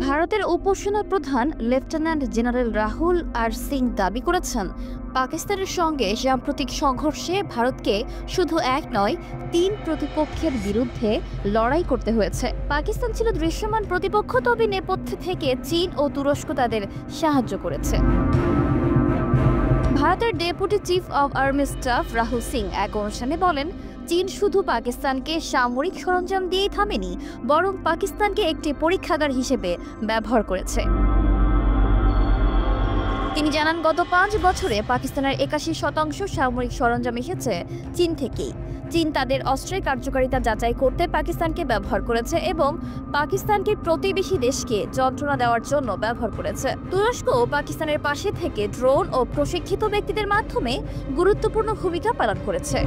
ভারতের উপসেনা প্রধান lieutenant general Rahul আর সিং দাবি করেছেন, পাকিস্তানের সঙ্গে সাম্প্রতিক সংঘর্ষে ভারতকে শুধু এক নয়, ৩ প্রতিপক্ষের বিরুদ্ধে লড়াই করতে হয়েছে। পাকিস্তান ছিল দৃশ্যমান প্রতিপক্ষ, তবে নেপথ্যে থেকে চীন ও তুরস্ক তাদের সাহায্য করেছে। ভারতের deputy chief of army staff Rahul Singh এক অনুষ্ঠানে বলেন, চীন শুধু পাকিস্তানকে সামরিক সরঞ্জাম দিয়েই থামেনি, বরং পাকিস্তানকে একটি পরীক্ষাগার হিসেবে ব্যবহার করেছে। তিনি জানান, গত ৫ বছরে পাকিস্তানের ৮১% সামরিক সরঞ্জাম এসেছে চীন থেকেই। চীন তাদের অস্ত্রের কার্যকারিতা যাচাই করতে পাকিস্তানকে ব্যবহার করেছে এবং পাকিস্তানকে প্রতিবেশী দেশকে যন্ত্রণা দেওয়ার জন্য ব্যবহার করেছে। তুরস্ক পাকিস্তানের পাশে থেকে ড্রোন ও প্রশিক্ষিত ব্যক্তিদের মাধ্যমে গুরুত্বপূর্ণ ভূমিকা পালন করেছে।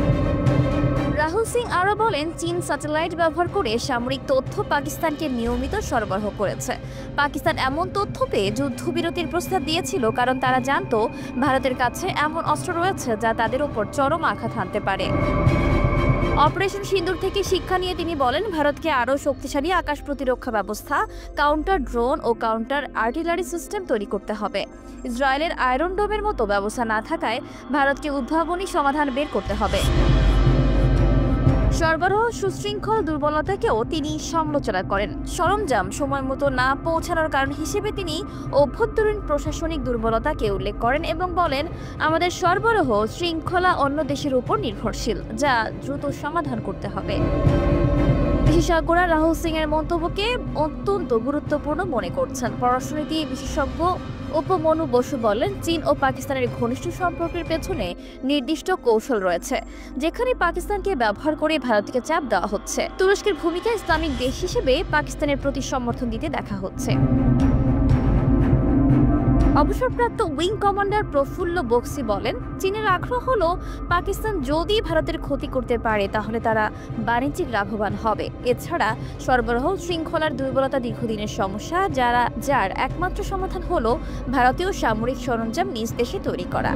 রাহুল সিং আরও বলেন, চীন স্যাটেলাইট ব্যবহার করে সামরিক তথ্য পাকিস্তানকে নিয়মিত সরবরাহ করেছে। পাকিস্তান এমন তথ্য পেয়ে যুদ্ধবিরতির প্রস্তাব দিয়েছিল, কারণ তারা জানত ভারতের কাছে এমন অস্ত্র রয়েছে যা তাদের উপর চরম আঘাত হানতে পারে। অপারেশন সিন্দুর থেকে শিক্ষা নিয়ে তিনি বলেন, ভারতকে আরও শক্তিশালী আকাশ প্রতিরক্ষা ব্যবস্থা, কাউন্টার ড্রোন ও কাউন্টার আর্টিলারি সিস্টেম তৈরি করতে হবে। ইসরায়েলের আয়রন ডোমের মতো ব্যবস্থা না থাকায় ভারতকে উদ্ভাবনী সমাধান বের করতে হবে। সরবরাহ সুশৃঙ্খল দুর্বলতাকেও তিনি সমালোচনা করেন। সরঞ্জাম সময় মতো না পৌঁছানোর কারণ হিসেবে তিনি অভ্যন্তরীণ প্রশাসনিক দুর্বলতাকে উল্লেখ করেন এবং বলেন, আমাদের সরবরাহ শৃঙ্খলা অন্য দেশের উপর নির্ভরশীল, যা দ্রুত সমাধান করতে হবে। বিশেষজ্ঞরা রাহুল সিং এর মন্তব্যকে অত্যন্ত গুরুত্বপূর্ণ মনে করছেন। পররাষ্ট্রনীতি বিশেষজ্ঞ উপমনু বসু বলেন, চীন ও পাকিস্তানের ঘনিষ্ঠ সম্পর্কের পেছনে নির্দিষ্ট কৌশল রয়েছে, যেখানে পাকিস্তানকে ব্যবহার করে ভারতকে চাপ দেওয়া হচ্ছে। তুরস্কের ভূমিকা ইসলামিক দেশ হিসেবে পাকিস্তানের প্রতি সমর্থন দিতে দেখা হচ্ছে। অবসরপ্রাপ্ত উইং কমান্ডার প্রফুল্ল বক্সি বলেন, চীনের আগ্রহ হলো পাকিস্তান যদি ভারতের ক্ষতি করতে পারে তাহলে তারা বাণিজ্যিক লাভবান হবে। এছাড়া সরবরাহ শৃঙ্খলার দুর্বলতা দীর্ঘদিনের সমস্যা, যার একমাত্র সমাধান হলো ভারতীয় সামরিক সরঞ্জাম নিজ দেশে তৈরি করা।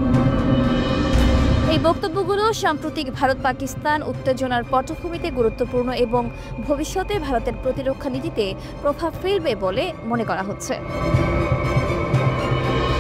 এই বক্তব্যগুলো সাম্প্রতিক ভারত পাকিস্তান উত্তেজনার পটভূমিতে গুরুত্বপূর্ণ এবং ভবিষ্যতে ভারতের প্রতিরক্ষা নীতিতে প্রভাব ফেলবে বলে মনে করা হচ্ছে।